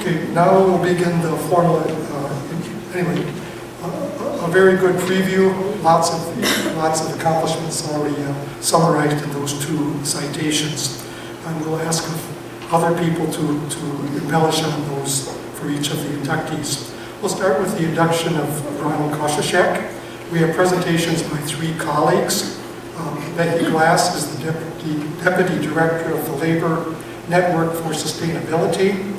Okay, now we'll begin the formal, a very good preview, lots of accomplishments already summarized in those two citations. And we'll ask other people to embellish on those for each of the inductees. We'll start with the induction of Ron Koshoshek. We have presentations by three colleagues. Becky Glass is the Deputy Director of the Labor Network for Sustainability.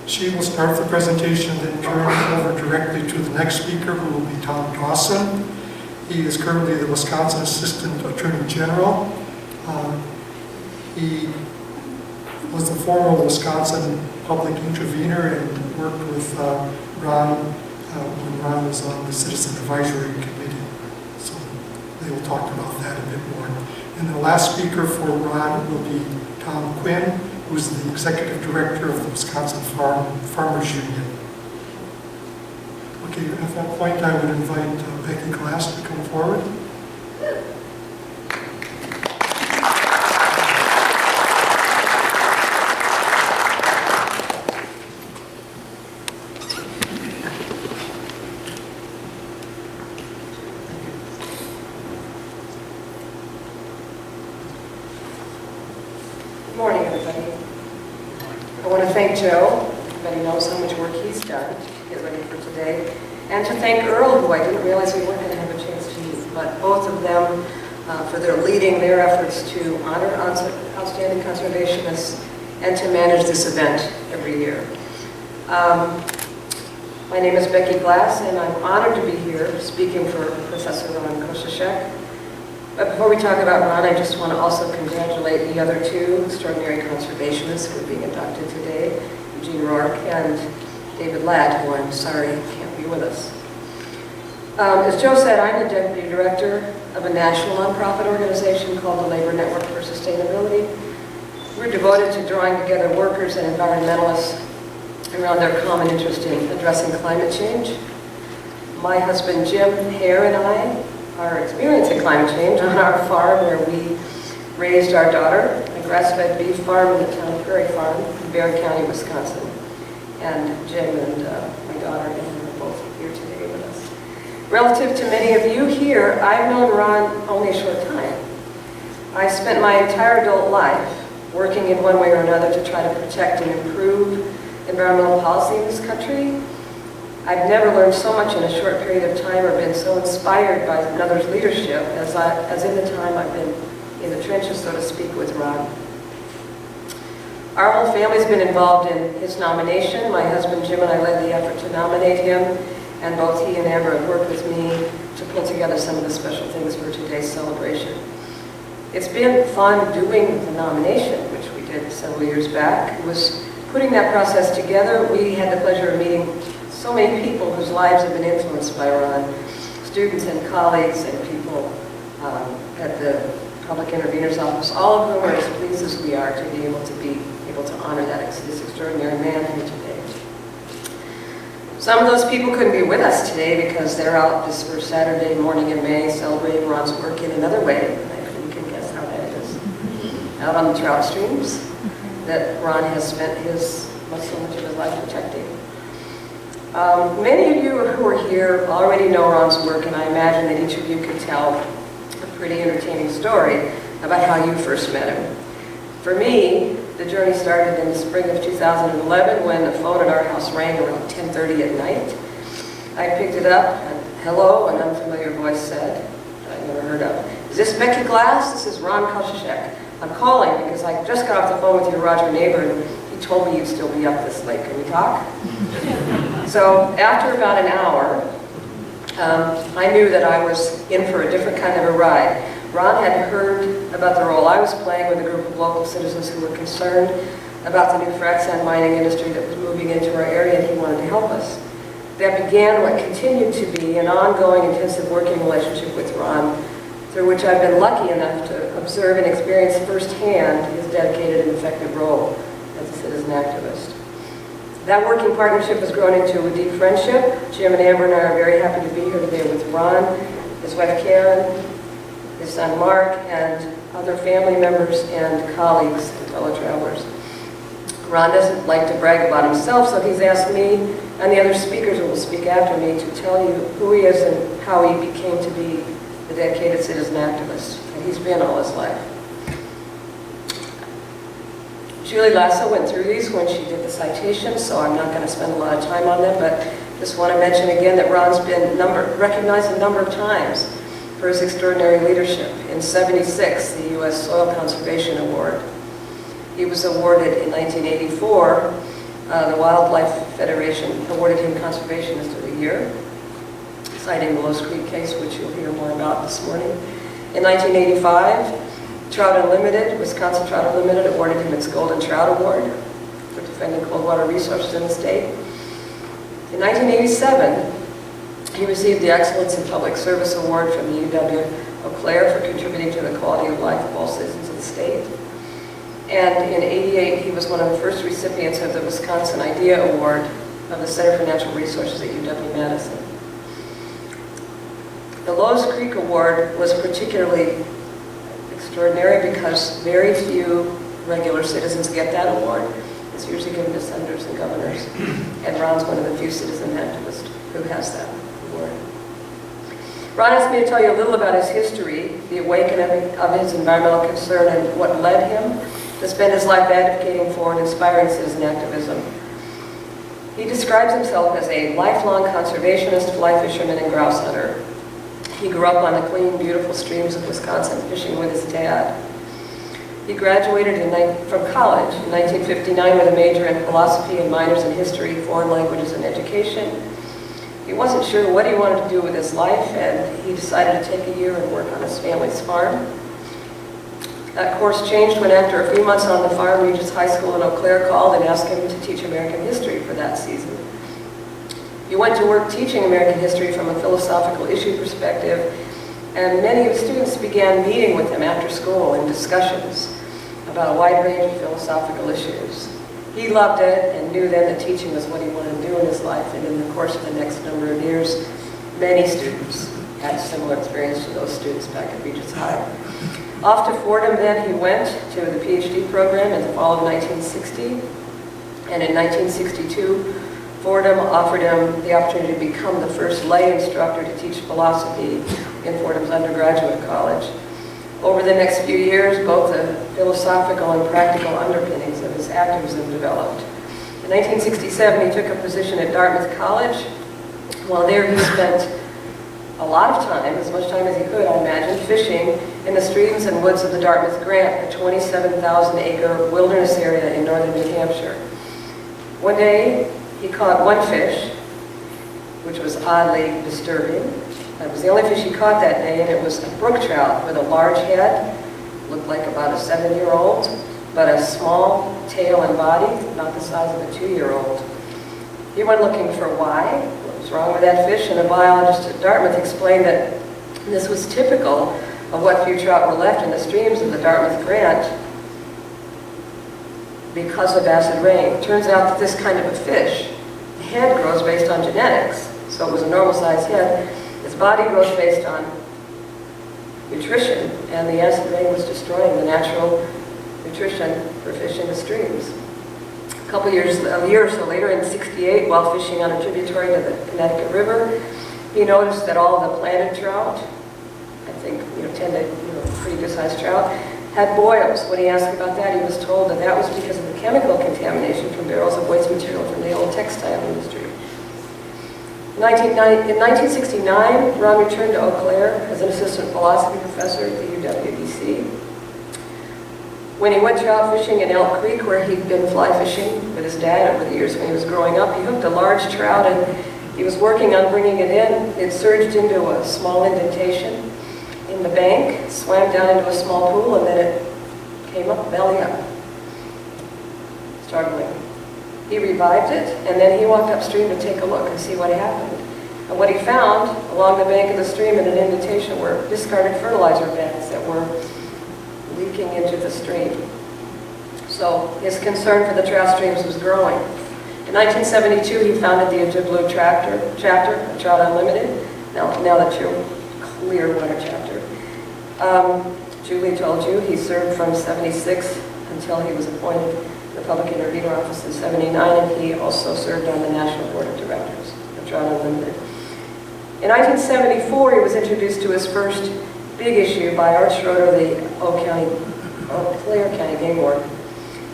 She will start the presentation, then turn it over directly to the next speaker, who will be Tom Dawson. He is currently the Wisconsin Assistant Attorney General. He was the former Wisconsin public intervener and worked with Ron when Ron was on the Citizen Advisory Committee. So they will talk about that a bit more. And the last speaker for Ron will be Tom Quinn, who is the Executive Director of the Wisconsin Farmers Union. Okay, at that point I would invite Becky Glass to come forward. Good morning, everybody. I want to thank Joe. Everybody knows how much work he's done to get ready for today. And to thank Earl, who I didn't realize we weren't going to have a chance to meet, but both of them for their leading their efforts to honor outstanding conservationists and to manage this event every year. My name is Becky Glass, and I'm honored to be here speaking for Professor Ron Koshoshek. But before we talk about Ron, I just want to also congratulate the other two extraordinary conservationists who are being inducted today, Eugene Rourke and David Ladd, who I'm sorry can't be with us. As Joe said, I'm the Deputy Director of a national nonprofit organization called the Labor Network for Sustainability. We're devoted to drawing together workers and environmentalists around their common interest in addressing climate change. My husband Jim Hare and I are experiencing climate change on our farm where we raised our daughter, a grass-fed beef farm in the town of Prairie Farm in Barron County, Wisconsin. And Jim and my daughter are both here today with us. Relative to many of you here, I've known Ron only a short time. I spent my entire adult life working in one way or another to try to protect and improve environmental policy in this country. I've never learned so much in a short period of time or been so inspired by another's leadership as in the time I've been in the trenches, so to speak, with Ron. Our whole family's been involved in his nomination. My husband Jim and I led the effort to nominate him, and both he and Amber have worked with me to pull together some of the special things for today's celebration. It's been fun doing the nomination, which we did several years back. It was putting that process together. We had the pleasure of meeting so many people whose lives have been influenced by Ron, students and colleagues and people at the Public Intervener's Office, all of whom are as pleased as we are to be able to honor this extraordinary man here today. Some of those people couldn't be with us today because they're out this first Saturday morning in May celebrating Ron's work in another way. You can guess how that is. Out on the trout streams that Ron has spent so much of his life protecting. Many of you who are here already know Ron's work, and I imagine that each of you can tell a pretty entertaining story about how you first met him. For me, the journey started in the spring of 2011 when the phone at our house rang around 10:30 at night. I picked it up, and hello, an unfamiliar voice said, that I'd never heard of, "Is this Becky Glass? This is Ron Koshoshek. I'm calling because I just got off the phone with your Roger neighbor, and he told me you'd still be up this late. Can we talk?" So after about an hour, I knew that I was in for a different kind of a ride. Ron had heard about the role I was playing with a group of local citizens who were concerned about the new frac sand mining industry that was moving into our area, and he wanted to help us. That began what continued to be an ongoing intensive working relationship with Ron, through which I've been lucky enough to observe and experience firsthand his dedicated and effective role as a citizen activist. That working partnership has grown into a deep friendship. Jim and Amber and I are very happy to be here today with Ron, his wife Karen, his son Mark, and other family members and colleagues and fellow travelers. Ron doesn't like to brag about himself, so he's asked me and the other speakers who will speak after me to tell you who he is and how he became to be the dedicated citizen activist that he's been all his life. Julie Lasso went through these when she did the citations, so I'm not going to spend a lot of time on them, but just want to mention again that Ron's been recognized a number of times for his extraordinary leadership. In '76, the U.S. Soil Conservation Award. He was awarded in 1984, the Wildlife Federation awarded him Conservationist of the Year, citing the Lowe's Creek case, which you'll hear more about this morning. In 1985, Trout Unlimited, Wisconsin Trout Unlimited awarded him its Golden Trout Award for defending cold water resources in the state. In 1987, he received the Excellence in Public Service Award from the UW-Eau Claire for contributing to the quality of life of all citizens of the state. And in '88, he was one of the first recipients of the Wisconsin Idea Award of the Center for Natural Resources at UW-Madison. The Lowe's Creek Award was particularly extraordinary because very few regular citizens get that award. It's usually given to senators and governors. And Ron's one of the few citizen activists who has that award. Ron asked me to tell you a little about his history, the awakening of his environmental concern, and what led him to spend his life advocating for and inspiring citizen activism. He describes himself as a lifelong conservationist, fly fisherman, and grouse hunter. He grew up on the clean, beautiful streams of Wisconsin, fishing with his dad. He graduated from college in 1959 with a major in philosophy and minors in history, foreign languages, and education. He wasn't sure what he wanted to do with his life, and he decided to take a year and work on his family's farm. That course changed when, after a few months on the farm, Regis High School in Eau Claire called and asked him to teach American history for that season. He went to work teaching American history from a philosophical issue perspective, and many of the students began meeting with him after school in discussions about a wide range of philosophical issues. He loved it and knew then that teaching was what he wanted to do in his life, and in the course of the next number of years, many students had similar experience to those students back at Regis High. Off to Fordham then he went to the PhD program in the fall of 1960, and in 1962, Fordham offered him the opportunity to become the first lay instructor to teach philosophy in Fordham's undergraduate college. Over the next few years, both the philosophical and practical underpinnings of his activism developed. In 1967, he took a position at Dartmouth College. While there, he spent a lot of time, as much time as he could, I imagine, fishing in the streams and woods of the Dartmouth Grant, a 27,000-acre wilderness area in northern New Hampshire. One day, he caught one fish, which was oddly disturbing. That was the only fish he caught that day, and it was a brook trout with a large head, looked like about a 7-year-old, but a small tail and body, not the size of a 2-year-old. He went looking for why, what was wrong with that fish, and a biologist at Dartmouth explained that this was typical of what few trout were left in the streams of the Dartmouth Grant because of acid rain. It turns out that this kind of a fish, the head grows based on genetics, so it was a normal-sized head. Its body grows based on nutrition, and the acid rain was destroying the natural nutrition for fish in the streams. A year or so later, in '68, while fishing on a tributary to the Connecticut River, he noticed that all the planted trout, I think 10 to pretty good-sized trout, had boils. When he asked about that, he was told that that was because of the chemical contamination from barrels of waste material from the old textile industry. In 1969, Ron returned to Eau Claire as an assistant philosophy professor at the UW-DC. When he went trout fishing in Elk Creek, where he'd been fly fishing with his dad over the years when he was growing up, he hooked a large trout, and he was working on bringing it in. It surged into a small indentation in the bank, swam down into a small pool, and then it came up belly up, struggling. He revived it, and then he walked upstream to take a look and see what happened. And what he found along the bank of the stream in an indentation were discarded fertilizer bags that were leaking into the stream. So his concern for the trout streams was growing. In 1972, he founded the Ojibwe chapter of Trout Unlimited. Now that you're clear what a chapter. Julie told you he served from '76 until he was appointed the Public Intervenor Office in '79, and he also served on the National Board of Directors of John Unlimited. In 1974, he was introduced to his first big issue by Art Schroeder, the Clare County Game Warden.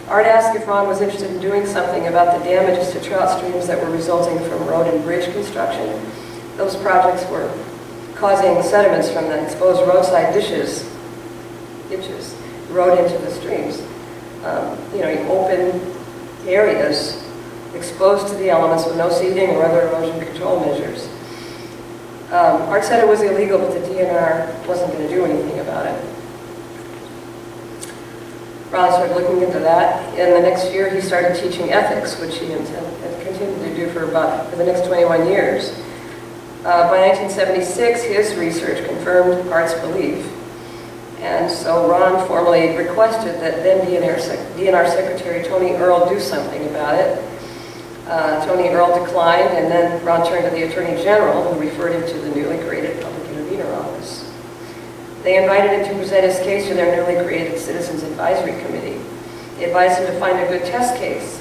Art asked if Ron was interested in doing something about the damages to trout streams that were resulting from road and bridge construction. Those projects were causing sediments from the exposed roadside ditches rode into the streams. You open areas exposed to the elements with no seeding or other erosion control measures. Art said it was illegal, but the DNR wasn't going to do anything about it. Ron started looking into that, and the next year he started teaching ethics, which he had continued to do for the next 21 years. By 1976, his research confirmed Art's belief, and so Ron formally requested that then DNR Secretary Tony Earl do something about it. Tony Earl declined, and then Ron turned to the Attorney General, who referred him to the newly created Public Intervenor Office. They invited him to present his case to their newly created Citizens Advisory Committee. They advised him to find a good test case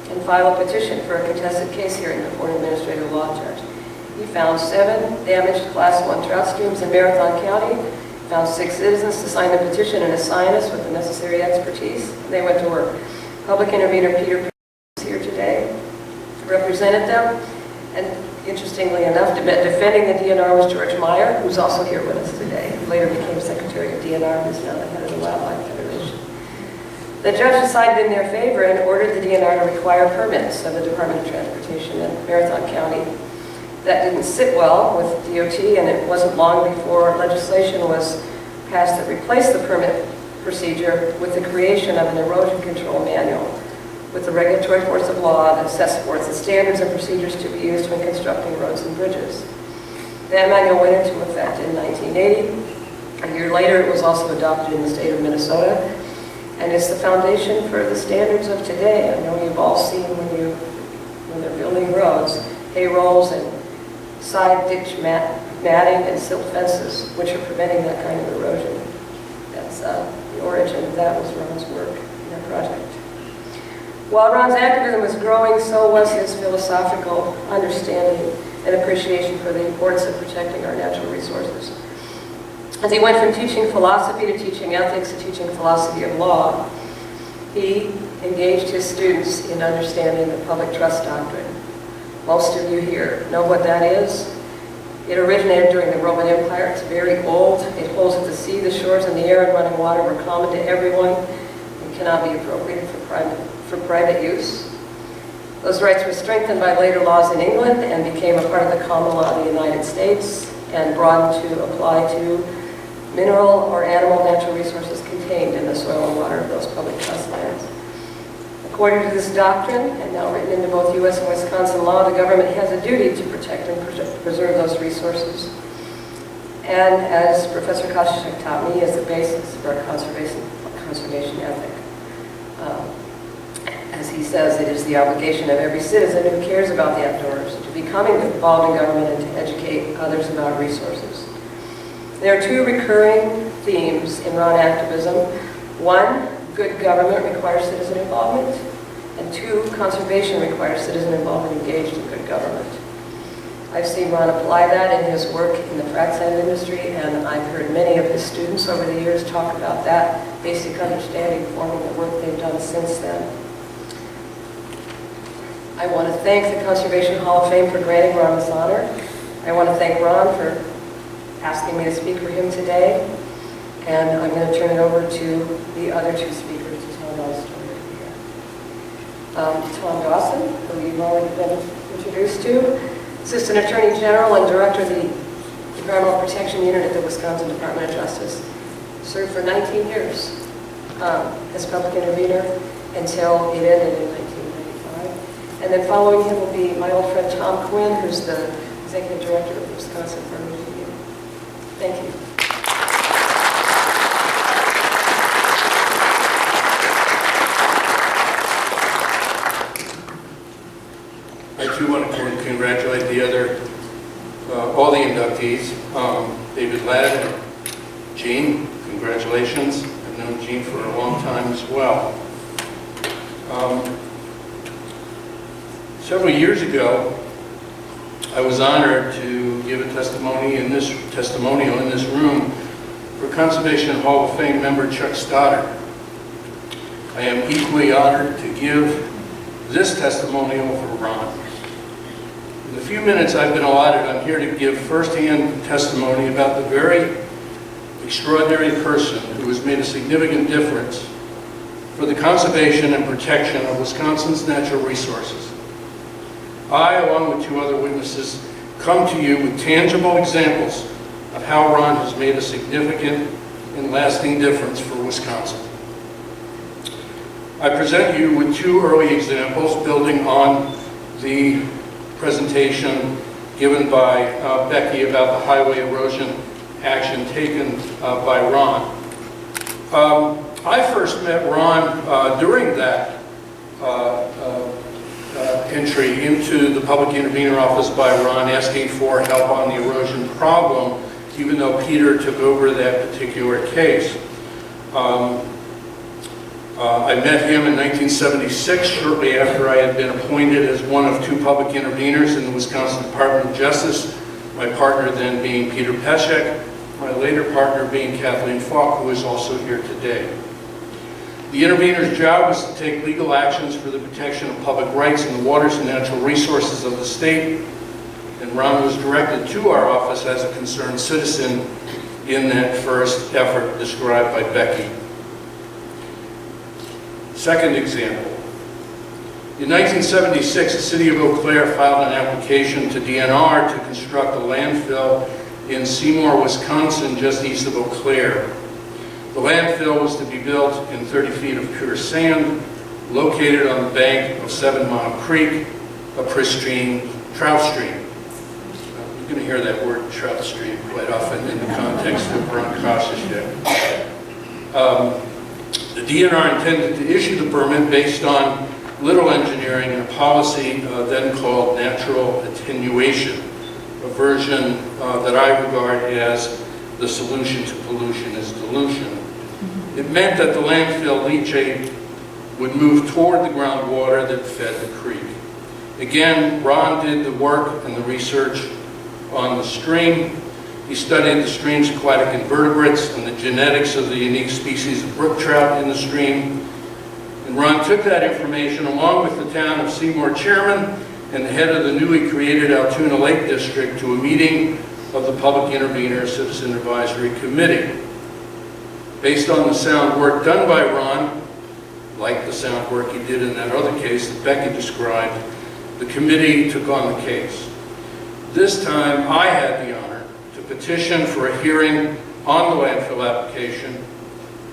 and file a petition for a contested case hearing before an administrative law judge. He found 7 damaged Class 1 trout streams in Marathon County, found 6 citizens to sign the petition and assign us with the necessary expertise, and they went to work. Public Intervenor Peter is here today, represented them, and interestingly enough, defending the DNR was George Meyer, who's also here with us today. He later became Secretary of DNR, who's now the head of the Wildlife Federation. The judge decided in their favor and ordered the DNR to require permits of the Department of Transportation in Marathon County. That didn't sit well with DOT, and it wasn't long before legislation was passed that replaced the permit procedure with the creation of an erosion control manual with the regulatory force of law that sets forth the standards and procedures to be used when constructing roads and bridges. That manual went into effect in 1980. A year later, it was also adopted in the state of Minnesota, and it's the foundation for the standards of today. I know you've all seen when they're building roads, hay rolls and side ditch matting and silt fences, which are preventing that kind of erosion. That's the origin of that was Ron's work in that project. While Ron's activism was growing, so was his philosophical understanding and appreciation for the importance of protecting our natural resources. As he went from teaching philosophy to teaching ethics to teaching philosophy of law, he engaged his students in understanding the public trust doctrine. Most of you here know what that is. It originated during the Roman Empire. It's very old. It holds that the sea, the shores, and the air and running water were common to everyone and cannot be appropriated for private use. Those rights were strengthened by later laws in England and became a part of the common law of the United States and broadened to apply to mineral or animal natural resources contained in the soil and water of those public trust lands. According to this doctrine, and now written into both U.S. and Wisconsin law, the government has a duty to protect and preserve those resources. And as Professor Koshoshek taught me, is the basis of our conservation ethic. As he says, it is the obligation of every citizen who cares about the outdoors to become involved in government and to educate others about resources. There are 2 recurring themes in Ron activism. 1, good government requires citizen involvement, and 2, conservation requires citizen involvement engaged in good government. I've seen Ron apply that in his work in the frac sand industry, and I've heard many of his students over the years talk about that basic understanding forming the work they've done since then. I want to thank the Conservation Hall of Fame for granting Ron this honor. I want to thank Ron for asking me to speak for him today, and I'm going to turn it over to the other 2 speakers to tell their story here. Tom Dawson, who you've already been introduced to, Assistant Attorney General and Director of the Environmental Protection Unit at the Wisconsin Department of Justice. Served for 19 years as public intervener until it ended in 1995. And then following him will be my old friend Tom Quinn, who's the Executive Director of the Wisconsin Farmers Union. Thank you. I too want to congratulate all the inductees, David Ladd and Gene. Congratulations. I've known Gene for a long time as well. Several years ago, I was honored to give a testimonial in this room for Conservation Hall of Fame member Chuck Stoddard. I am equally honored to give this testimonial for Ron. In the few minutes I've been allotted, I'm here to give firsthand testimony about the very extraordinary person who has made a significant difference for the conservation and protection of Wisconsin's natural resources. I, along with 2 other witnesses, come to you with tangible examples of how Ron has made a significant and lasting difference for Wisconsin. I present you with 2 early examples building on the presentation given by Becky about the highway erosion action taken by Ron. I first met Ron during that entry into the public intervenor office by Ron, asking for help on the erosion problem, even though Peter took over that particular case. I met him in 1976, shortly after I had been appointed as one of 2 public intervenors in the Wisconsin Department of Justice, my partner then being Peter Peshek, my later partner being Kathleen Falk, who is also here today. The intervener's job was to take legal actions for the protection of public rights in the waters and natural resources of the state, and Ron was directed to our office as a concerned citizen in that first effort described by Becky. Second example. In 1976, the city of Eau Claire filed an application to DNR to construct a landfill in Seymour, Wisconsin, just east of Eau Claire. The landfill was to be built in 30 feet of pure sand, located on the bank of 7 Mile Creek, a pristine trout stream. You're going to hear that word trout stream quite often in the context of Ron Koshoshek. The DNR intended to issue the permit based on little engineering and a policy then called natural attenuation, a version that I regard as the solution to pollution is dilution. It meant that the landfill leachate would move toward the groundwater that fed the creek. Again, Ron did the work and the research on the stream. He studied the stream's aquatic invertebrates and the genetics of the unique species of brook trout in the stream. And Ron took that information along with the town of Seymour chairman and the head of the newly created Altoona Lake District to a meeting of the Public Intervenor Citizen Advisory Committee. Based on the sound work done by Ron, like the sound work he did in that other case that Becky described, the committee took on the case. This time I had the honor to petition for a hearing on the landfill application.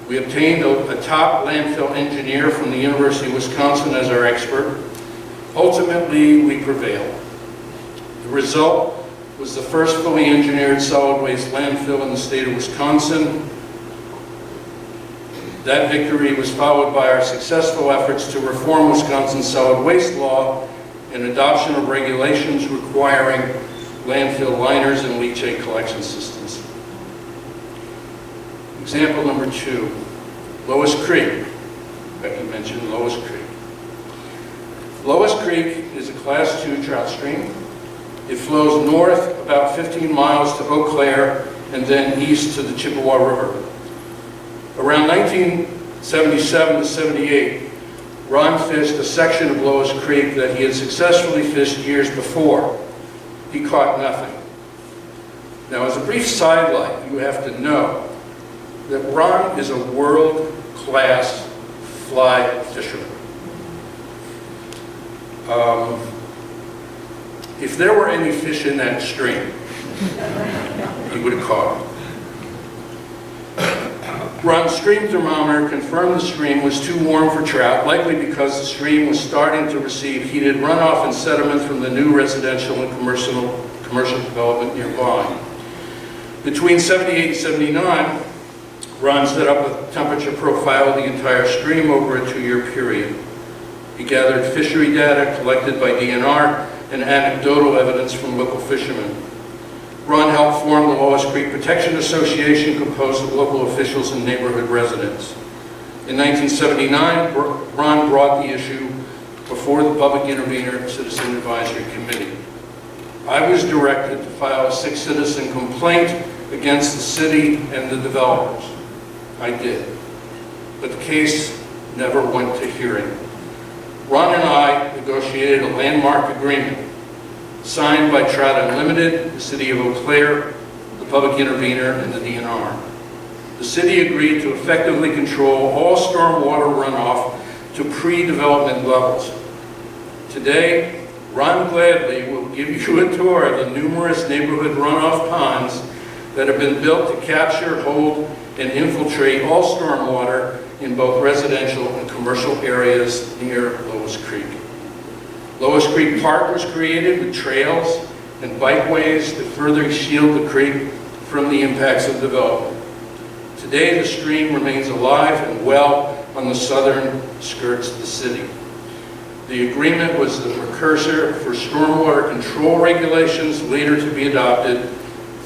We obtained a top landfill engineer from the University of Wisconsin as our expert. Ultimately, we prevailed. The result was the first fully engineered solid waste landfill in the state of Wisconsin. That victory was followed by our successful efforts to reform Wisconsin's solid waste law and adoption of regulations requiring landfill liners and leachate collection systems. Example number 2, Lois Creek. Becky mentioned Lois Creek. Lois Creek is a Class 2 trout stream. It flows north about 15 miles to Eau Claire and then east to the Chippewa River. Around 1977 to 78, Ron fished a section of Lois Creek that he had successfully fished years before. He caught nothing. Now, as a brief sidelight, you have to know that Ron is a world-class fly fisherman. If there were any fish in that stream, he would have caught them. Ron's stream thermometer confirmed the stream was too warm for trout, likely because the stream was starting to receive heated runoff and sediment from the new residential and commercial development nearby. Between 78 and 79, Ron set up a temperature profile of the entire stream over a 2-year period. He gathered fishery data collected by DNR and anecdotal evidence from local fishermen. Ron helped form the Lois Creek Protection Association, composed of local officials and neighborhood residents. In 1979, Ron brought the issue before the Public Intervenor Citizen Advisory Committee. I was directed to file a 6-citizen complaint against the city and the developers. I did. But the case never went to hearing. Ron and I negotiated a landmark agreement signed by Trout Unlimited, the City of Eau Claire, the Public Intervenor, and the DNR. The city agreed to effectively control all stormwater runoff to pre-development levels. Today, Ron gladly will give you a tour of the numerous neighborhood runoff ponds that have been built to capture, hold, and infiltrate all stormwater in both residential and commercial areas near Lois Creek. Lois Creek Park was created with trails and bikeways to further shield the creek from the impacts of development. Today, the stream remains alive and well on the southern skirts of the city. The agreement was the precursor for stormwater control regulations later to be adopted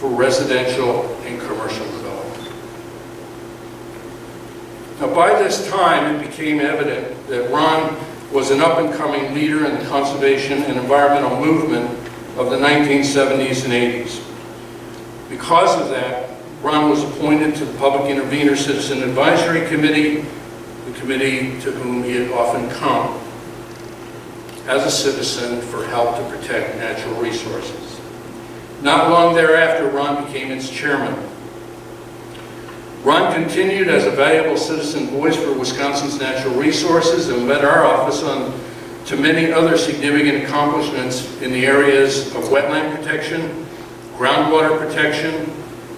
for residential and commercial development. Now, by this time, it became evident that Ron was an up-and-coming leader in the conservation and environmental movement of the 1970s and 80s. Because of that, Ron was appointed to the Public Intervenor Citizen Advisory Committee, the committee to whom he had often come as a citizen for help to protect natural resources. Not long thereafter, Ron became its chairman. Ron continued as a valuable citizen voice for Wisconsin's natural resources and led our office on to many other significant accomplishments in the areas of wetland protection, groundwater protection,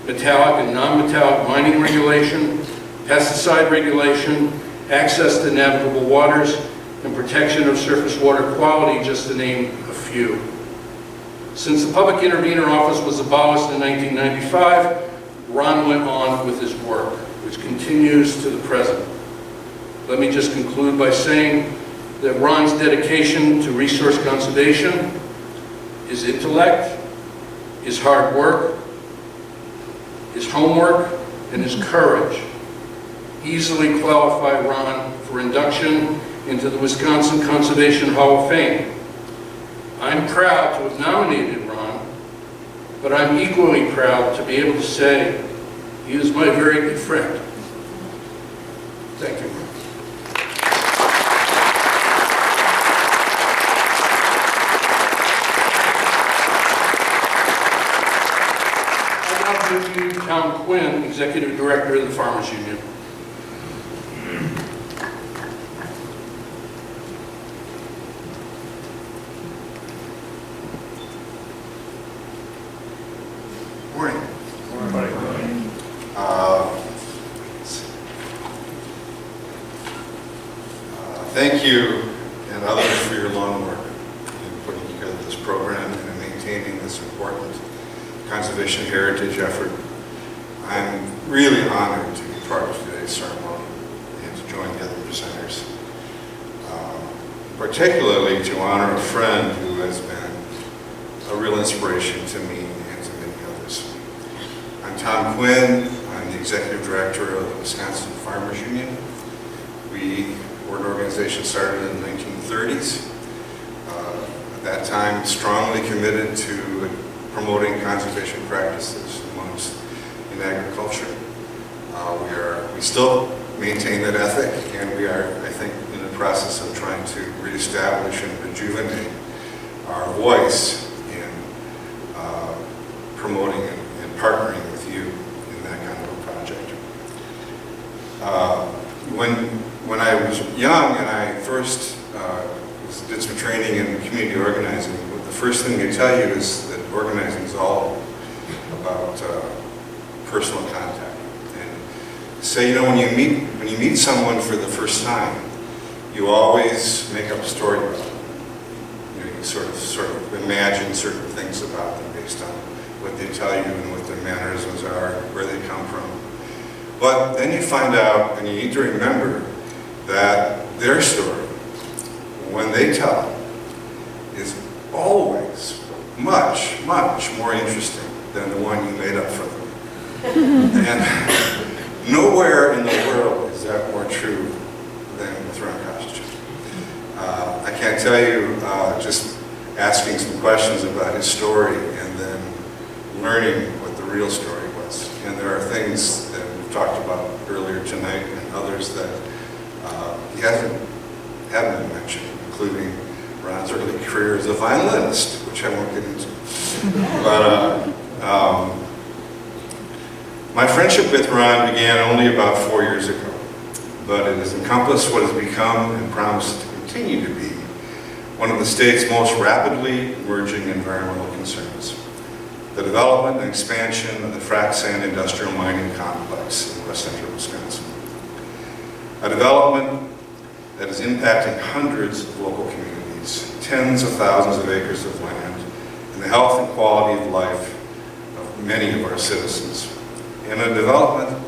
metallic and non-metallic mining regulation, pesticide regulation, access to navigable waters, and protection of surface water quality, just to name a few. Since the Public Intervenor Office was abolished in 1995, Ron went on with his work, which continues to the present. Let me just conclude by saying that Ron's dedication to resource conservation, his intellect, his hard work, his homework, and his courage easily qualify Ron for induction into the Wisconsin Conservation Hall of Fame. I'm proud to have nominated Ron, but I'm equally proud to be able to say he is my very good friend. Thank you. I now introduce Tom Quinn, Executive Director of the Farmers Union. Thank you and others for your long work in putting together this program and maintaining this important conservation heritage effort. I'm really honored to be part of today's ceremony and to join the other presenters. Particularly to honor a friend who has been a real inspiration to me and to many others. I'm Tom Quinn. I'm the Executive Director of the Wisconsin Farmers Union. We're an organization started in the 1930s. At that time, strongly committed to promoting conservation practices amongst in agriculture. We still maintain that ethic, and we are, I think, in the process of trying to reestablish and rejuvenate our voice in promoting and partnering with you in that kind of a project. When I was young and I first did some training in community organizing, the first thing they tell you is that organizing is all about personal contact. And say, you know, when you meet someone for the first time, you always make up a story about them. You know, you sort of imagine certain things about them based on what they tell you and what their mannerisms are, where they come from. But then you find out, and you need to remember, that their story, when they tell it, is always much, much more interesting than the one you made up for them. And nowhere in the world is that more true tell you, just asking some questions about his story and then learning what the real story was. And there are things that we've talked about earlier tonight and others that he haven't been mentioned, including Ron's early career as a violinist, which I won't get into. But my friendship with Ron began only about 4 years ago, but it has encompassed what has become and promised to continue to be one of the state's most rapidly emerging environmental concerns: the development and expansion of the frac sand industrial mining complex in west central Wisconsin. A development that is impacting hundreds of local communities, tens of thousands of acres of land, and the health and quality of life of many of our citizens. And a development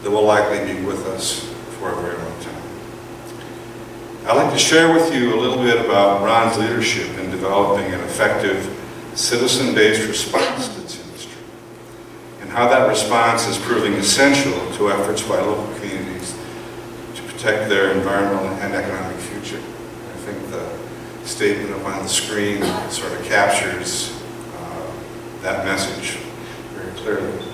that will likely be with us for a very long time. I'd like to share with you a little bit about Ron's leadership in developing an effective citizen-based response to this industry, and how that response is proving essential to efforts by local communities to protect their environmental and economic future. I think the statement up on the screen sort of captures that message very clearly.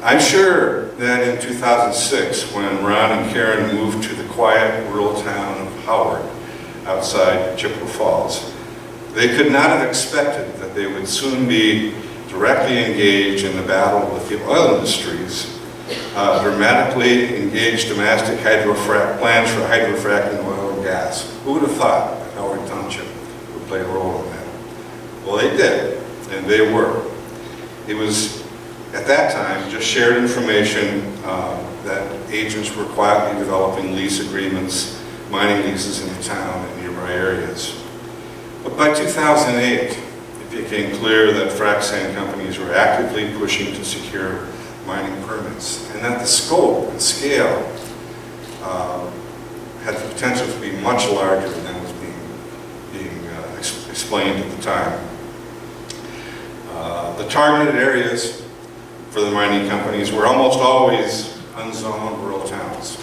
I'm sure that in 2006, when Ron and Karen moved to the quiet rural town of Howard, outside Chippewa Falls, they could not have expected that they would soon be directly engaged in the battle with the oil industry's dramatically engaged domestic plans for hydrofracking oil and gas. Who would have thought that Howard Township would play a role in that? Well, they did, and they were. It was, at that time, just shared information that agents were quietly developing lease agreements, mining leases in the town and nearby areas. But by 2008, it became clear that frac sand companies were actively pushing to secure mining permits, and that the scope and scale had the potential to be much larger than was being explained at the time. The targeted areas for the mining companies were almost always unzoned rural towns.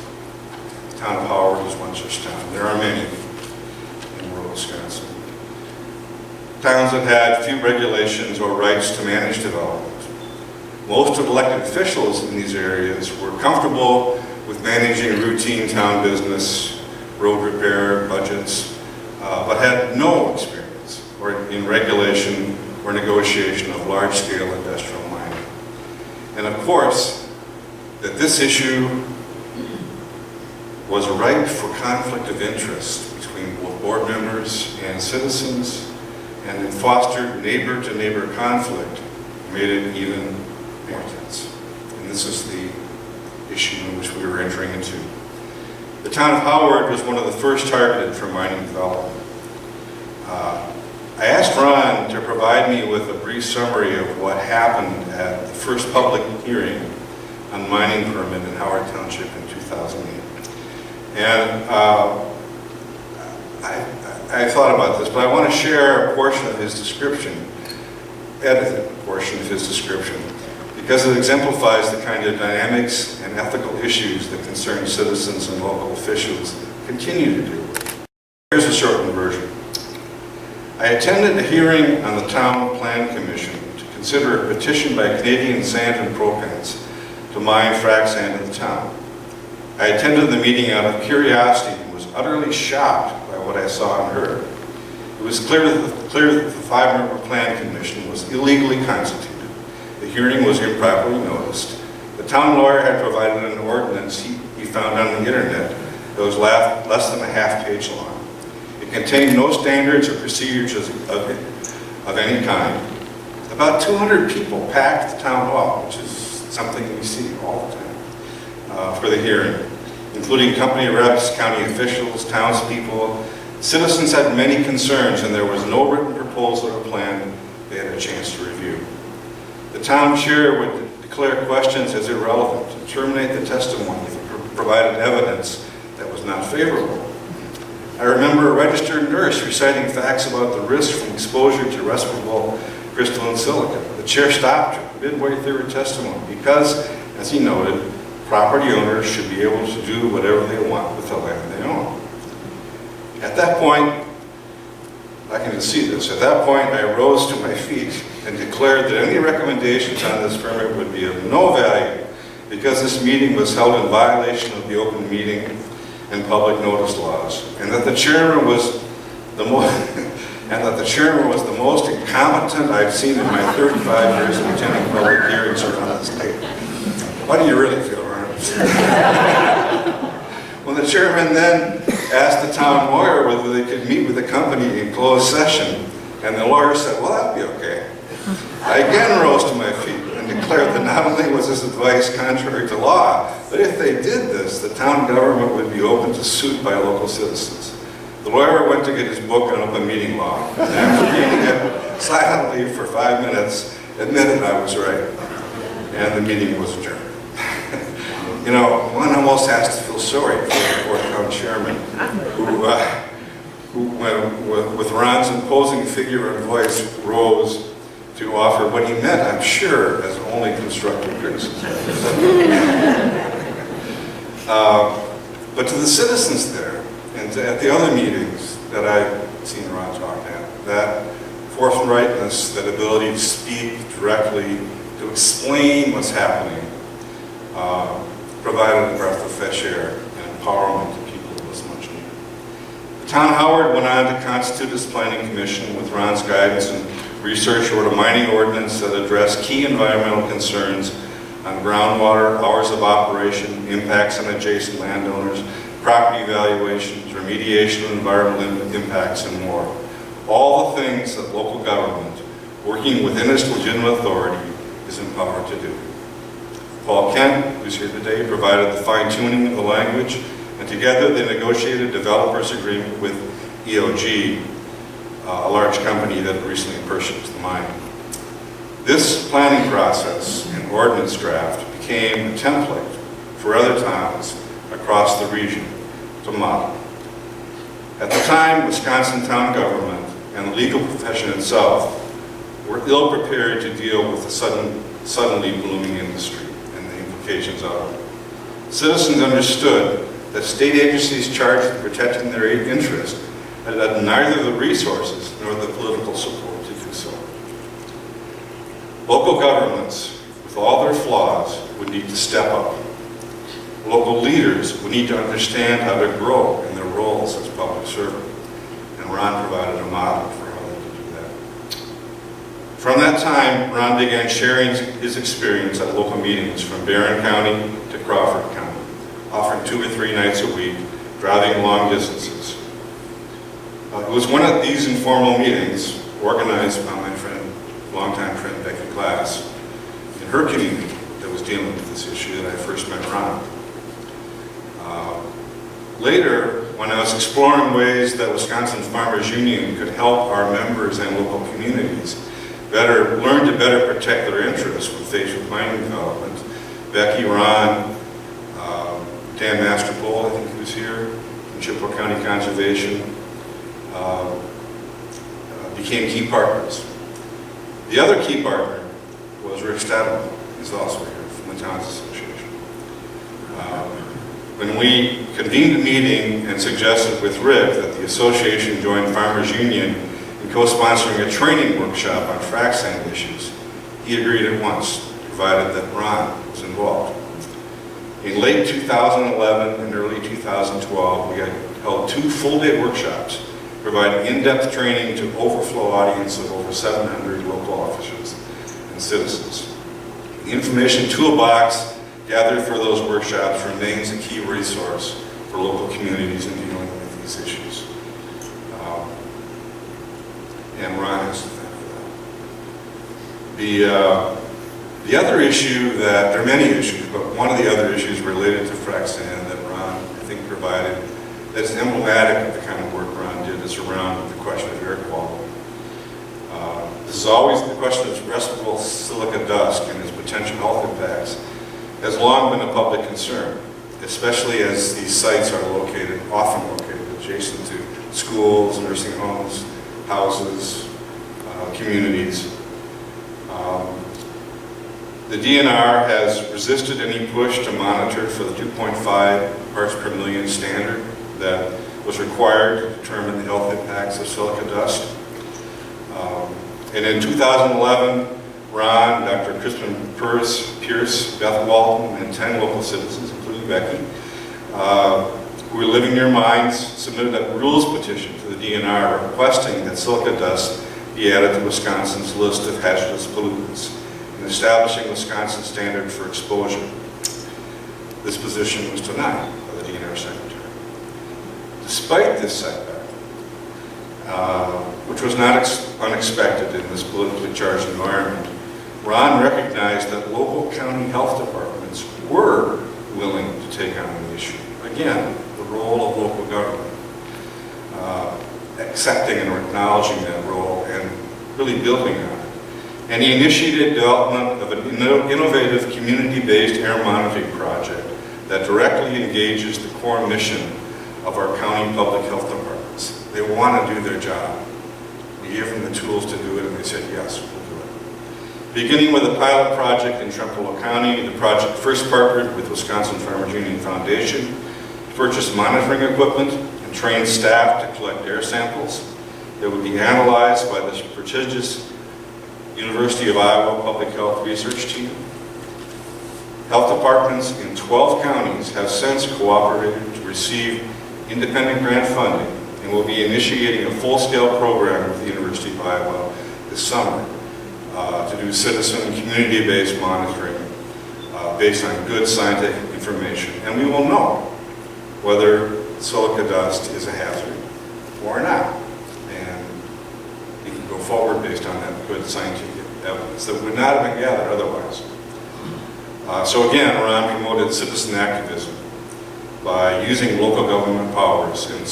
The town of Howard is one such town. There are many in rural Wisconsin. Towns that had few regulations or rights to manage development. Most of the elected officials in these areas were comfortable with managing routine town business, road repair, budgets, but had no experience in regulation or negotiation of large-scale industrial mining. And of course, that this issue was ripe for conflict of interest between both board members and citizens, and it fostered neighbor-to-neighbor conflict, made it even more tense. And this is the issue in which we were entering into. The town of Howard was one of the first targeted for mining development. I asked Ron to provide me with a brief summary of what happened at the first public hearing on mining permit in Howard Township in 2008. And I thought about this, but I want to share a portion of his description, edited portion of his description, because it exemplifies the kind of dynamics and ethical issues that concerned citizens and local officials continue to deal with. Here's a shortened version. I attended a hearing on the Town Plan Commission to consider a petition by Canadian Sand and Propans to mine frac sand in the town. I attended the meeting out of curiosity and was utterly shocked by what I saw and heard. It was clear that the 5-member Plan Commission was illegally constituted. The hearing was improperly noticed. The town lawyer had provided an ordinance he found on the internet that was less than a half-page long. It contained no standards or procedures of any kind. About 200 people packed the town hall, which is something we see all the time, for the hearing, including company reps, county officials, townspeople. Citizens had many concerns, and there was no written proposal or plan they had a chance to review. The town chair would declare questions as irrelevant and terminate the testimony if it provided evidence that was not favorable. I remember a registered nurse reciting facts about the risk from exposure to respirable crystalline silica. The chair stopped her midway through her testimony because, as he noted, property owners should be able to do whatever they want with the land they own. At that point, I can just see this. At that point, I rose to my feet and declared that any recommendations on this permit would be of no value because this meeting was held in violation of the open meeting and public notice laws, and that the chairman was the most incompetent I've seen in my 35 years of attending public hearings around the state. How do you really feel, Ron? When the chairman then asked the town lawyer whether they could meet with the company in closed session, and the lawyer said, well, that'd be okay. I again rose to my feet and declared that not only was this advice contrary to law, but if they did this, the town government would be open to suit by local citizens. The lawyer went to get his book on open meeting law, and after reading it silently for 5 minutes, admitted I was right, and the meeting was adjourned. You know, one almost has to feel sorry for the poor town chairman, who with Ron's imposing figure and voice, rose to offer what he meant, I'm sure, as only constructive criticism. But to the citizens there, and at the other meetings that I've seen Ron talk at, that forthrightness, that ability to speak directly, to explain what's happening, provided a breath of fresh air and empowerment to people who was much needed. The town Howard went on to constitute its planning commission with Ron's guidance and research wrote a mining ordinance that addressed key environmental concerns on groundwater, hours of operation, impacts on adjacent landowners, property valuations, remediation of environmental impacts, and more. All the things that local government, working within its legitimate authority, is empowered to do. Paul Kent, who's here today, provided the fine-tuning of the language, and together they negotiated a developer's agreement with EOG, a large company that recently purchased the mine. This planning process and ordinance draft became a template for other towns across the region to model. At the time, Wisconsin town government and the legal profession itself were ill-prepared to deal with the suddenly blooming industry and the implications of it. Citizens understood that state agencies charged with protecting their interest had neither the resources nor the political support to do so. Local governments, with all their flaws, would need to step up. Local leaders would need to understand how to grow in their roles as public servant, and Ron provided a model for how they could do that. From that time, Ron began sharing his experience at local meetings from Barron County to Crawford County, offering 2 or 3 nights a week, driving long distances. It was one of these informal meetings, organized by my friend, longtime friend Becky Glass, in her community that was dealing with this issue that I first met Ron. Later, when I was exploring ways that Wisconsin Farmers Union could help our members and local communities learn to better protect their interests when faced with mining development, Becky, Ron, Dan Masterpole, I think he was here, from Chippewa County Conservation, became key partners. The other key partner was Rick Stadelman. He's also here from the Towns Association. When we convened a meeting and suggested with Rick that the association join Farmers Union in co-sponsoring a training workshop on frac sand issues, he agreed at once, provided that Ron was involved. In late 2011 and early 2012, we had held 2 full-day workshops providing in-depth training to overflow audience of over 700 local officials and citizens. The information toolbox gathered for those workshops remains a key resource for local communities in dealing with these issues. And Ron has to thank for that. The other issue that, there are many issues, but one of the other issues related to frac sand that Ron, I think, provided that's emblematic of the kind of work Ron did is around the question of air quality. This is always the question of respirable silica dust and its potential health impacts has long been a public concern, especially as these sites are often located adjacent to schools, nursing homes, houses, communities. The DNR has resisted any push to monitor for the 2.5 parts per million standard that was required to determine the health impacts of silica dust. And in 2011, Ron, Dr. Crispin Pierce, Beth Walton, and 10 local citizens, including Becky, who were living near mines, submitted a rules petition to the DNR requesting that silica dust be added to Wisconsin's list of hazardous pollutants and establishing Wisconsin's standard for exposure. This position was denied by the DNR secretary. Despite this setback, which was not unexpected in this politically charged environment, Ron recognized that local county health departments were willing to take on the issue. Again, the role of local government, accepting and acknowledging that role and really building on it. And he initiated development of an innovative community-based air monitoring project that directly engages the core mission of our county public health departments. They want to do their job. We gave them the tools to do it, and they said, yes, we'll do it. Beginning with a pilot project in Trempealeau County, the project first partnered with Wisconsin Farmers Union Foundation to purchase monitoring equipment and train staff to collect air samples that would be analyzed by the prestigious University of Iowa Public Health Research Team. Health departments in 12 counties have since cooperated to receive independent grant funding and will be initiating a full-scale program with the University of Iowa this summer to do citizen and community-based monitoring based on good scientific information. And we will know whether silica dust is a hazard or not. And we can go forward based on that good scientific evidence that would not have been gathered otherwise. So again, Ron promoted citizen activism by using local government powers and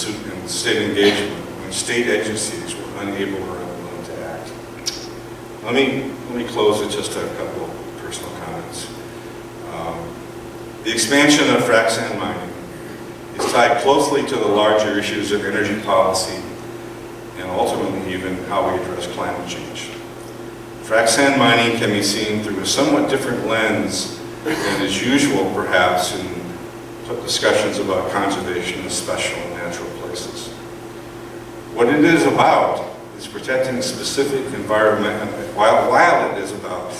state engagement when state agencies were unable or unwilling to act. Let me close with just a couple of personal comments. The expansion of frac sand mining is tied closely to the larger issues of energy policy and ultimately even how we address climate change. Frac sand mining can be seen through a somewhat different lens than is usual perhaps in discussions about conservation of special and natural places. What it is about is protecting specific environment, while it is about,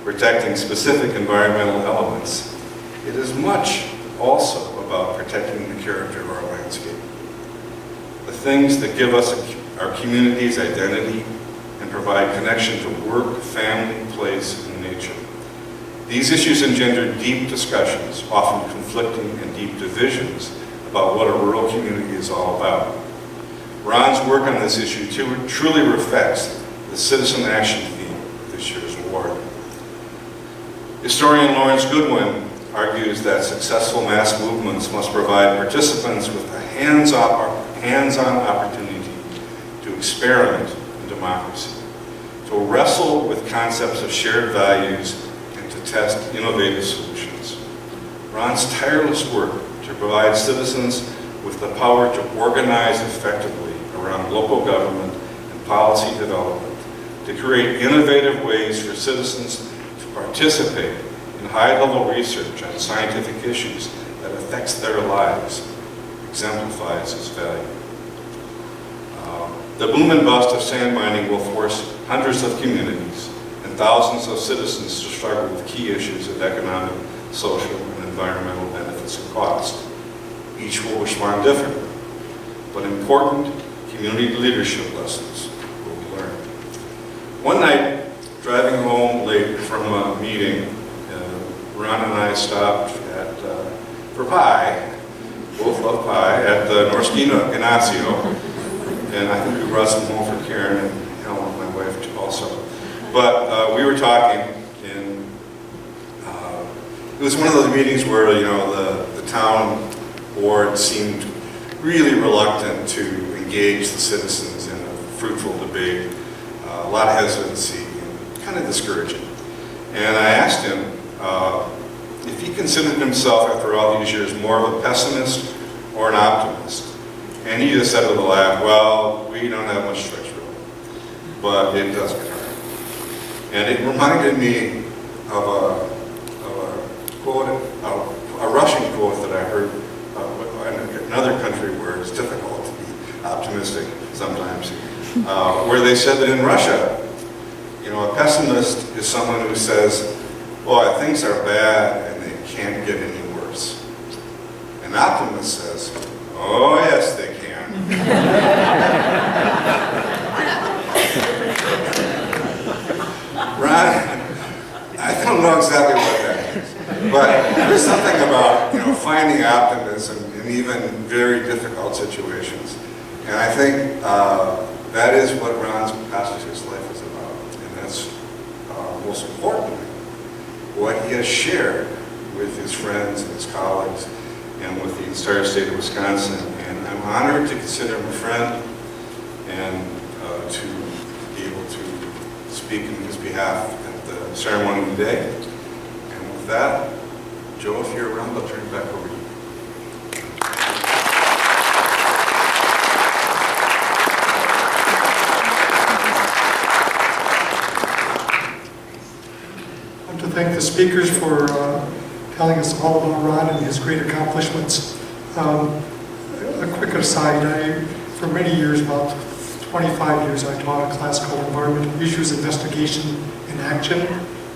protecting specific environmental elements, it is much also about protecting the character of our landscape. The things that give us our community's identity and provide connection to work, family, place, and nature. These issues engender deep discussions, often conflicting and deep divisions about what a rural community is all about. Ron's work on this issue truly reflects the citizen action theme of this year's award. Historian Lawrence Goodwin argues that successful mass movements must provide participants with a hands-on opportunity to experiment in democracy, to wrestle with concepts of shared values, test innovative solutions. Ron's tireless work to provide citizens with the power to organize effectively around local government and policy development, to create innovative ways for citizens to participate in high-level research on scientific issues that affects their lives, exemplifies his value. The boom and bust of sand mining will force hundreds of communities thousands of citizens to struggle with key issues of economic, social, and environmental benefits and cost. Each will respond differently, but important community leadership lessons will be learned. One night, driving home late from a meeting, Ron and I stopped for pie, both love pie, at the Norskino Ignacio, and I think we brought some home for Karen and Helen, my wife, also. But we were talking, and it was one of those meetings where, the town board seemed really reluctant to engage the citizens in a fruitful debate, a lot of hesitancy, and kind of discouraging. And I asked him if he considered himself, after all these years, more of a pessimist or an optimist. And he just said with a laugh, well, we don't have much choice really, but it does get hard. And it reminded me of a quote, a Russian quote that I heard, another country where it's difficult to be optimistic sometimes, where they said that in Russia, you know, a pessimist is someone who says, boy, things are bad and they can't get any worse. An optimist says, oh yes, they can. Ron, I don't know exactly what that means, but there's something about, you know, finding optimism in even very difficult situations. And I think that is what Ron Koshoshek's life is about. And that's most importantly, what he has shared with his friends and his colleagues and with the entire state of Wisconsin. And I'm honored to consider him a friend and to be able to speak on his behalf at the ceremony today. And with that, Joe, if you're around, I'll turn it back over to you. I want to thank the speakers for telling us all about Ron and his great accomplishments. A quick aside, for many years, about 25 years, I taught a class called Environmental Issues Investigation and Action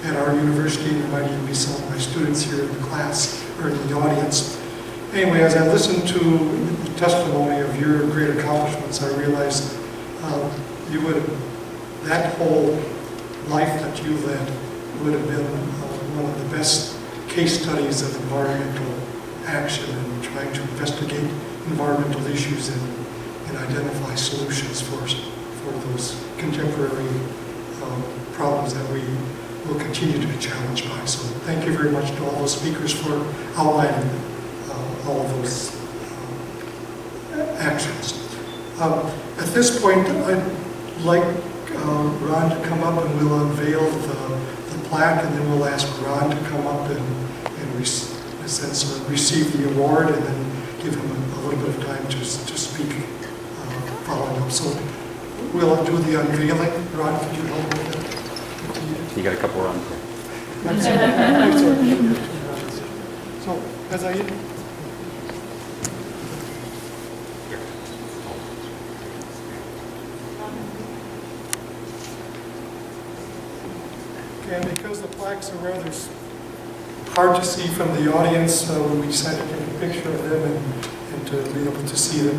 at our university. There might even be some of my students here in the class or in the audience. Anyway, as I listened to the testimony of your great accomplishments, I realized you would have, that whole life that you led would have been one of the best case studies of environmental action and trying to investigate environmental issues and identify solutions for those contemporary problems that we will continue to be challenged by. So thank you very much to all those speakers for outlining all of those actions. At this point, I'd like Ron to come up and we'll unveil the plaque, and then we'll ask Ron to come up and in a sense, receive the award, and then give him a little bit of time to speak following up. So we'll do the unveiling. Ron, could you help with that? You got a couple on. So as I and because the plaques are rather hard to see from the audience, we decided to take a picture of them and to be able to see them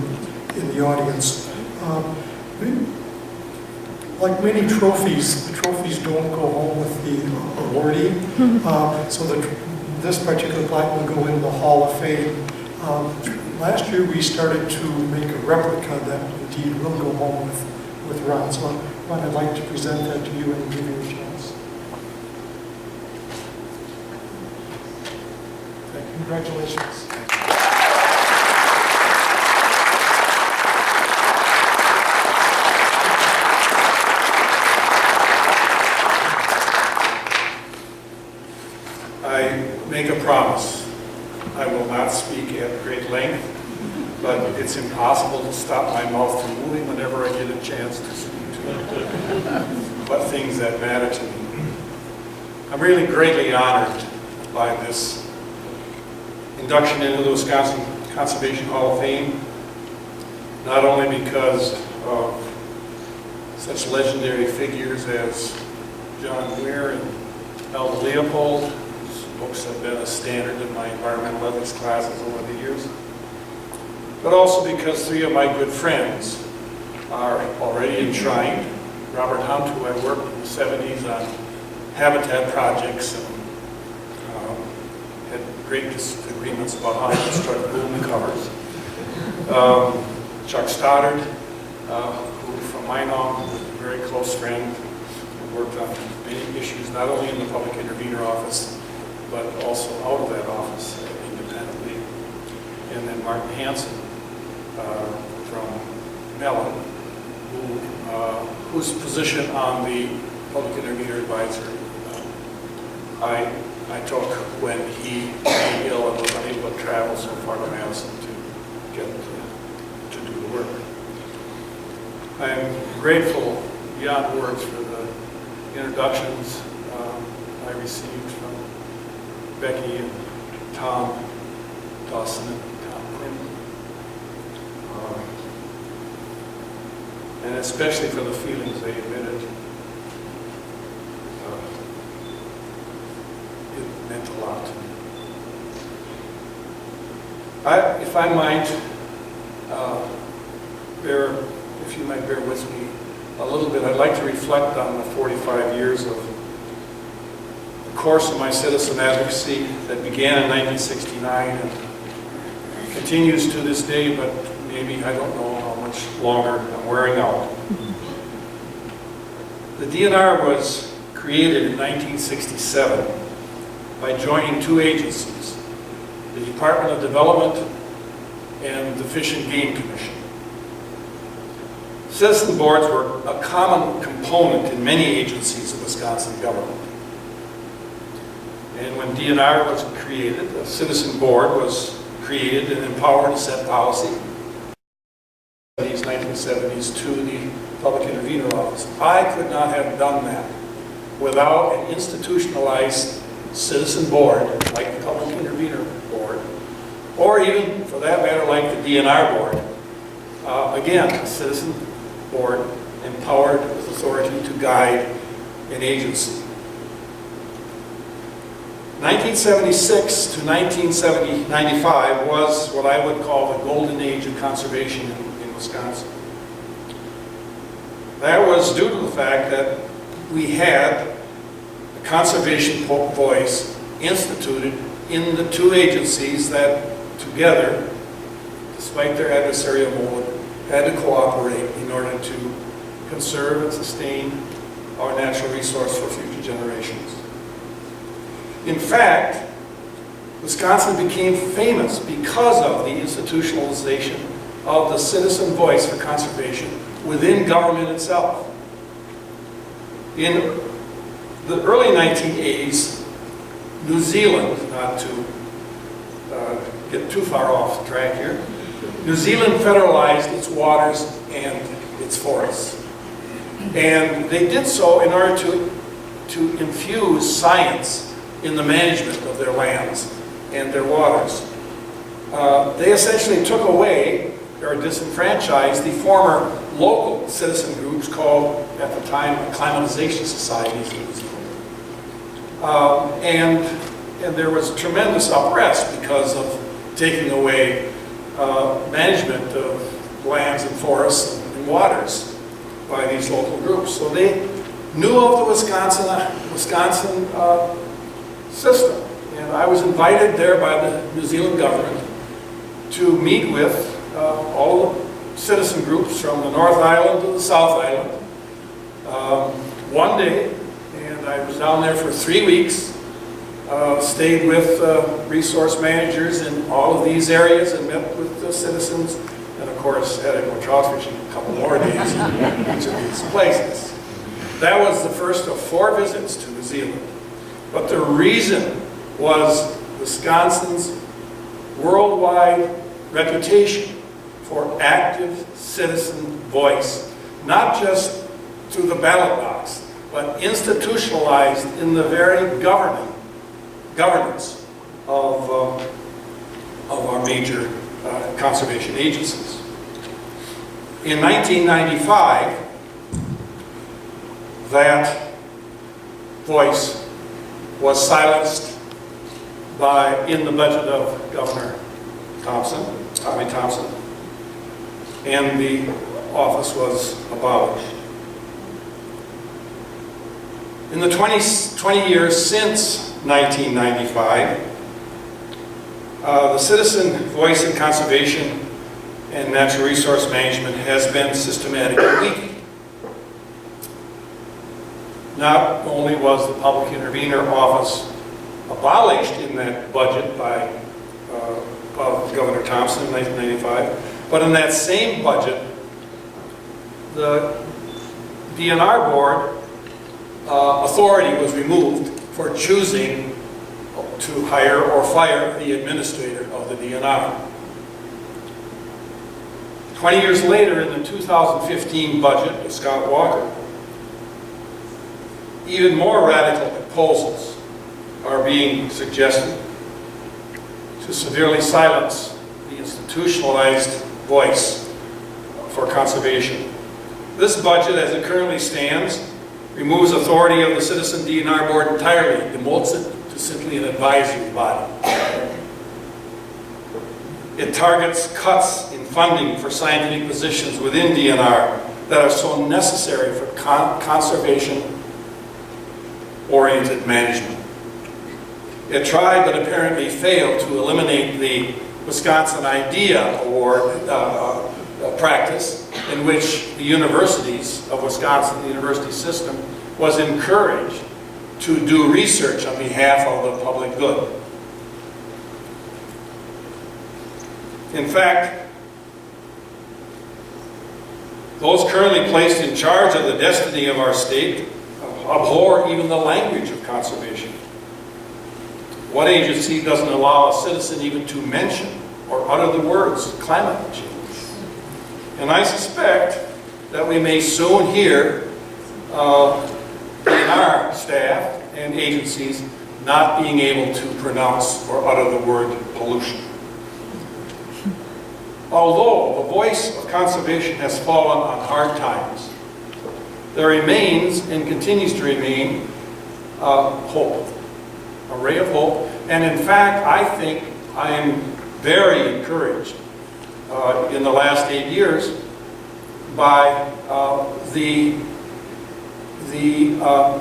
in the audience. Like many trophies, the trophies don't go home with the awardee, so this particular plaque will go in the Hall of Fame. Last year we started to make a replica that indeed will go home with Ron. So Ron, I'd like to present that to you and give you a chance. Congratulations. I make a promise. I will not speak at great length, but it's impossible to stop my mouth from moving whenever I get a chance to speak to but things that matter to me. I'm really greatly honored by this induction into the Wisconsin Conservation Hall of Fame, not only because of such legendary figures as John Muir and Alva Leopold, whose books have been a standard in my environmental ethics classes over the years, but also because three of my good friends are already enshrined. Robert Hunt, who I worked in the 70s on habitat projects and had great disagreements about how to construct boom covers. Chuck Stoddard, who from Minong, was a very close friend, who worked on many issues, not only in the public intervenor office, but also out of that office independently. And then Martin Hansen from Mellon, whose position on the public intervenor advisory I took when he became ill and was unable to travel so far to Madison to get to do the work. I am grateful beyond words for the introductions I received from Becky and Tom Dawson and Tom Quinn. and especially for the feelings they emitted. It meant a lot to me. If I might, if you might bear with me a little bit, I'd like to reflect on the 45 years of the course of my citizen advocacy that began in 1969 and continues to this day, but maybe, I don't know how much longer I'm wearing out. The DNR was created in 1967 by joining two agencies, the Department of Development and the Fish and Game Commission. Citizen boards were a common component in many agencies of Wisconsin government. And when DNR was created, a citizen board was created and empowered to set policy. In the 1970s to the Public Intervenor Office. I could not have done that without an institutionalized citizen board like the Public Intervenor Board, or even, for that matter, like the DNR Board. Again, a citizen board empowered with authority to guide an agency. 1976 to 1995 was what I would call the golden age of conservation in Wisconsin. That was due to the fact that we had a conservation voice instituted in the two agencies that together, despite their adversarial mode, had to cooperate in order to conserve and sustain our natural resource for future generations. In fact, Wisconsin became famous because of the institutionalization of the citizen voice for conservation within government itself. In the early 1980s, New Zealand, not to get too far off track here, New Zealand federalized its waters and its forests. And they did so in order to infuse science in the management of their lands and their waters. They essentially took away or disenfranchised the former local citizen groups called, at the time, acclimatization societies in New Zealand. And there was tremendous unrest because of taking away management of lands and forests and waters by these local groups. So they knew of the Wisconsin system. And I was invited there by the New Zealand government to meet with all the citizen groups from the North Island to the South Island one day, and I was down there for 3 weeks, stayed with resource managers in all of these areas and met with the citizens, and of course had to go trout fishing a couple more days in each of these places. That was the first of 4 visits to New Zealand. But the reason was Wisconsin's worldwide reputation for active citizen voice, not just through the ballot box, but institutionalized in the very governance of our major conservation agencies. In 1995, that voice was silenced in the budget of Governor Tommy Thompson, and the office was abolished. In the 20 years since 1995, the citizen voice in conservation and natural resource management has been systematically weakened. Not only was the Public Intervenor Office abolished in that budget by Governor Thompson in 1995, but in that same budget, the DNR board authority was removed for choosing to hire or fire the administrator of the DNR. 20 years later, in the 2015 budget of Scott Walker, even more radical proposals are being suggested to severely silence the institutionalized voice for conservation. This budget, as it currently stands, removes authority of the Citizen DNR Board entirely, demotes it to simply an advisory body. It targets cuts in funding for scientific positions within DNR that are so necessary for conservation-oriented management. It tried but apparently failed to eliminate the Wisconsin Idea Award practice, in which the universities of Wisconsin, the university system, was encouraged to do research on behalf of the public good. In fact, those currently placed in charge of the destiny of our state abhor even the language of conservation. What agency doesn't allow a citizen even to mention or utter the words climate change? And I suspect that we may soon hear DNR staff and agencies not being able to pronounce or utter the word pollution. Although the voice of conservation has fallen on hard times, there remains and continues to remain hope, a ray of hope. And in fact, I think I am very encouraged in the last 8 years by the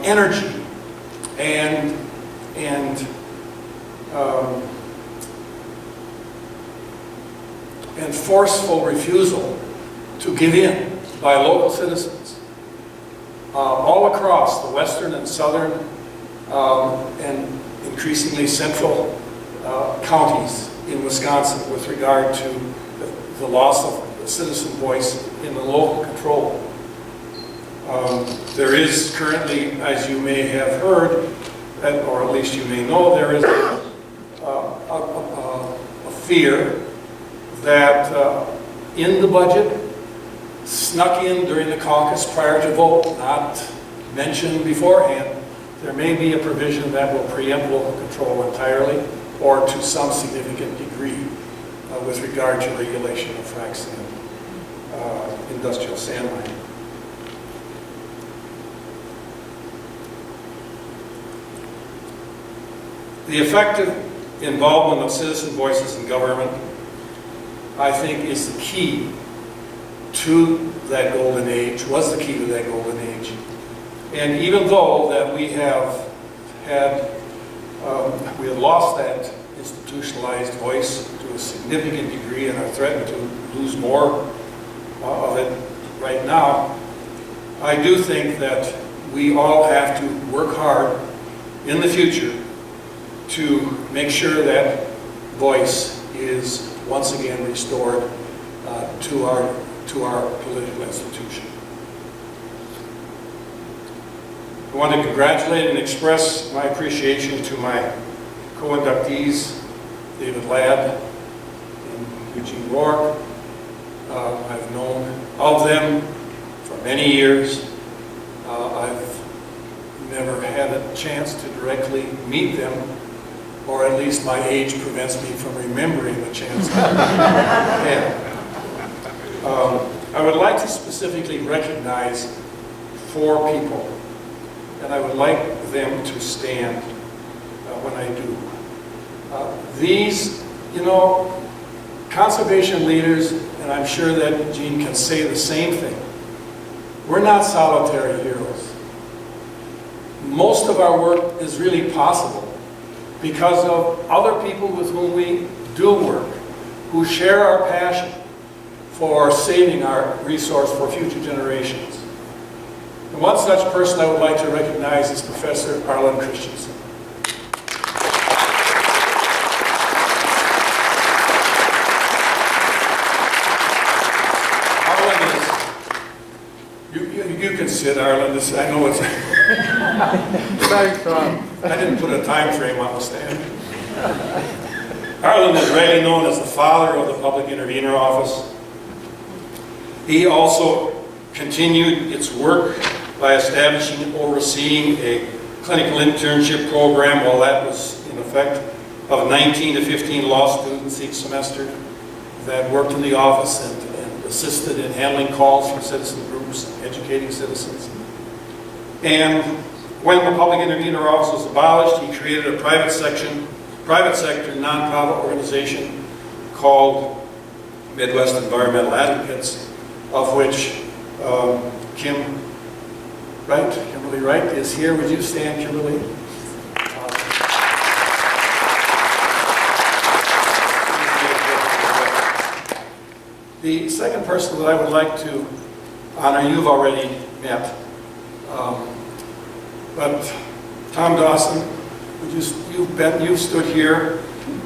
energy and forceful refusal to give in by local citizens all across the western and southern and increasingly central counties in Wisconsin with regard to the loss of the citizen voice in the local control. There is currently, as you may have heard, or at least you may know, there is a fear that in the budget, snuck in during the caucus prior to vote, not mentioned beforehand, there may be a provision that will preempt local control entirely or to some significant degree with regard to regulation of frac sand, industrial sand mining. The effective involvement of citizen voices in government, I think, is the key to that golden age, was the key to that golden age. And even though that we have lost that institutionalized voice to a significant degree and are threatened to lose more of it right now, I do think that we all have to work hard in the future to make sure that voice is once again restored to our political institution. I want to congratulate and express my appreciation to my co-inductees, David Ladd and Eugene Rourke. I've known of them for many years. I've never had a chance to directly meet them, or at least my age prevents me from remembering the chance I had. I would like to specifically recognize 4 people, and I would like them to stand when I do. These, conservation leaders, and I'm sure that Gene can say the same thing, we're not solitary heroes. Most of our work is really possible because of other people with whom we do work, who share our passion for saving our resource for future generations. And one such person I would like to recognize is Professor Arlen Christensen. Arlen is, you can sit, Arlen. I know it's... Thanks, Ron. I didn't put a time frame on the stand. Arlen is rightly known as the father of the Public Intervenor Office. He also continued its work by establishing and overseeing a clinical internship program while that was in effect of 19 to 15 law students each semester that worked in the office and assisted in handling calls from citizen groups, educating citizens. And when the public intervener office was abolished, he created a private sector nonprofit organization called Midwest Environmental Advocates, of which Kimberly Wright is here. Would you stand, Kimberly? The second person that I would like to honor, you've already met, but Tom Dawson, you've stood here,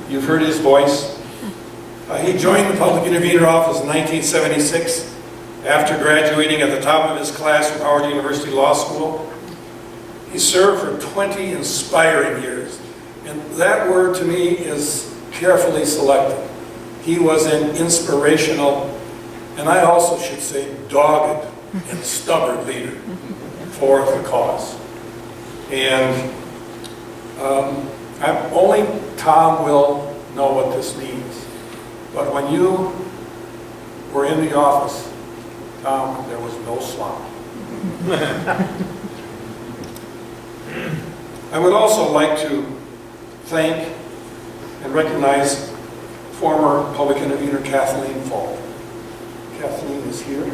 you've heard his voice. He joined the Public Intervener Office in 1976 after graduating at the top of his class from Howard University Law School. He served for 20 inspiring years, and that word to me is carefully selected. He was an inspirational, and I also should say dogged and stubborn leader for the cause. And only Tom will know what this means. But when you were in the office, Tom, there was no slop. I would also like to thank and recognize former public intervener Kathleen Falk. Kathleen is here.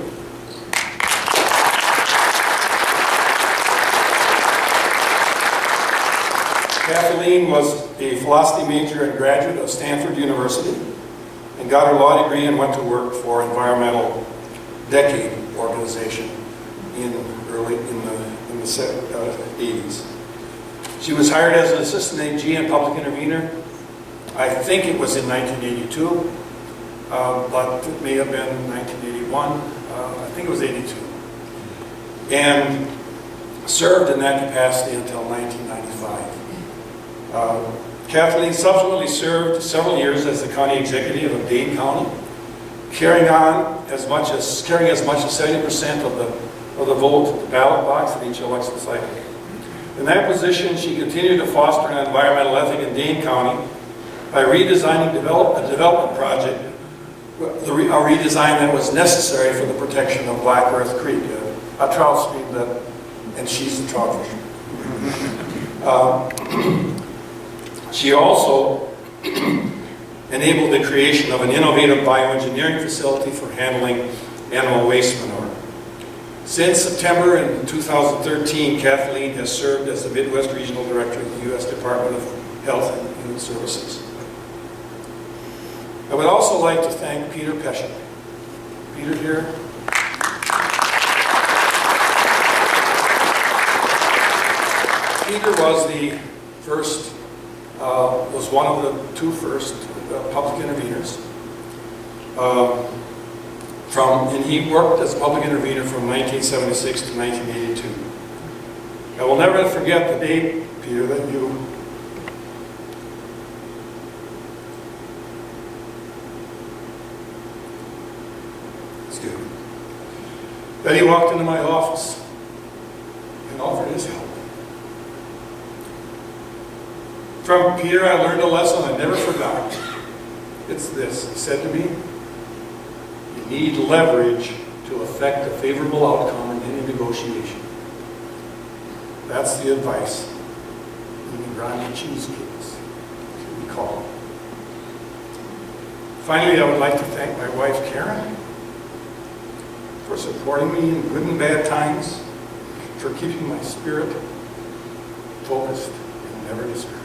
Kathleen was a philosophy major and graduate of Stanford University and got her law degree and went to work for Environmental Decade organization in the 80s. She was hired as an assistant AG and public intervener. I think it was in 1982, but it may have been 1981. I think it was 82. And served in that capacity until 1995. Kathleen subsequently served several years as the county executive of Dane County, carrying as much as 70% of the vote at the ballot box at each election cycle. In that position, she continued to foster an environmental ethic in Dane County by redesigning a development project, a redesign that was necessary for the protection of Black Earth Creek, a trout stream and she's a trout fisher. She also enabled the creation of an innovative bioengineering facility for handling animal waste manure. Since September in 2013, Kathleen has served as the Midwest Regional Director of the U.S. Department of Health and Human Services. I would also like to thank Peter Peschel. Peter here. Peter was one of the two first public interveners. And he worked as a public intervener from 1976 to 1982. I will never forget the day, Peter, that he walked into my office and offered his help. From Peter, I learned a lesson I never forgot. It's this. He said to me, you need leverage to affect a favorable outcome in any negotiation. That's the advice in the grinding cheese cakes, we call it. Finally, I would like to thank my wife, Karen, for supporting me in good and bad times, for keeping my spirit focused and never discouraged.